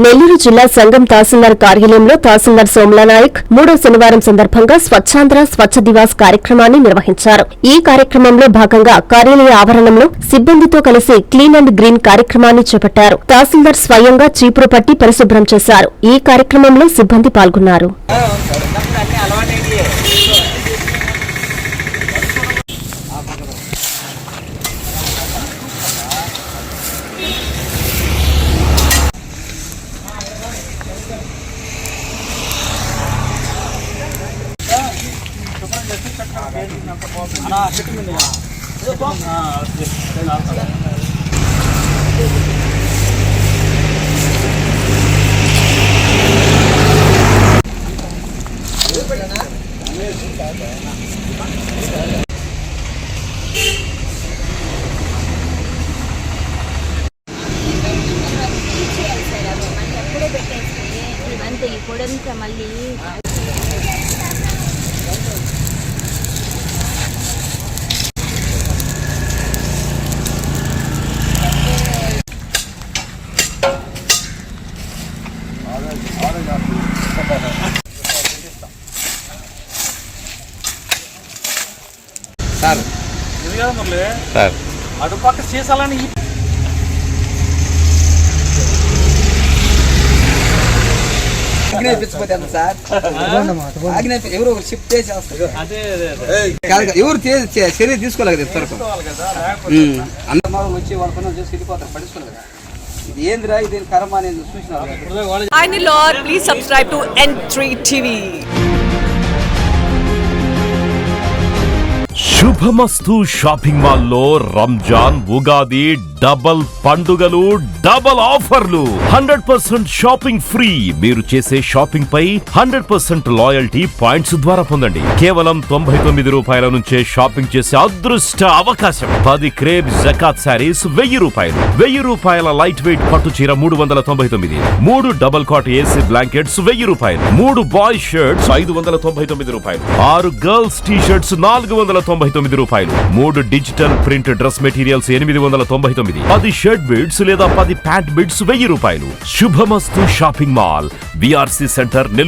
నెల్లూరు జిల్లా సంఘం తహసీల్దార్ కార్యాలయంలో తహసీల్దార్ సోమలానాయక్ 3వ శనివారం సందర్భంగా స్వచ్ఛాంధ్ర స్వచ్ఛ దివాస్ కార్యక్రమాన్ని నిర్వహించారు. ఈ కార్యక్రమంలో భాగంగా కార్యాలయ ఆవరణంలో సిబ్బందితో కలిసి క్లీన్ అండ్ గ్రీన్ కార్యక్రమాన్ని చేపట్టారు. తహసీల్దార్ స్వయంగా చీపురు పట్టి పరిశుభ్రం చేశారు. ఈ కార్యక్రమంలో సిబ్బంది పాల్గొన్నారు. మళ్ళీ సార్ సార్ అటుపక్క సీసాలని ఎవరు షిఫ్ట్ చేసేస్తారు. ఎవరు చర్య తీసుకోలేదు అందరూ వచ్చి వాళ్ళ పనులు చేసి వెళ్ళిపోతారు, పడుచుకోలేదు. ఇది ఏందిరా ఇది కర్మ అనేది చూసినారు. Please subscribe to N3 TV. Subhamastu shopping మాల్లో రంజాన్ ఉగాది డబల్ పండుగలు డబల్ ఆఫర్లు 100% షాపింగ్ ఫ్రీ. మీరు చేసే షాపింగ్ పై 100% లాయల్టీ పాయింట్స్ ద్వారా పొందండి. కేవలం 99 రూపాయల నుంచే షాపింగ్ చేసే అదృష్ట అవకాశం. 10 క్రేప్ జకాత్ శారీస్ 1000 రూపాయలు, 1000 రూపాయల లైట్ వెయిట్ పట్టు చీర 399, 3 డబల్ కాట్ ఏసీ బ్లాంకెట్స్ 1000 రూపాయలు, 3 బాయ్స్ షర్ట్స్ 599 రూపాయలు, 6 గర్ల్స్ టీ షర్ట్స్ 499 రూపాయలు, 3 digital print dress materials 899, 10 shirt bids లేదా 10 ప్యాంట్ బిడ్స్ 1000 రూపాయలు. శుభమస్తు shopping mall, VRC centre, Nellore.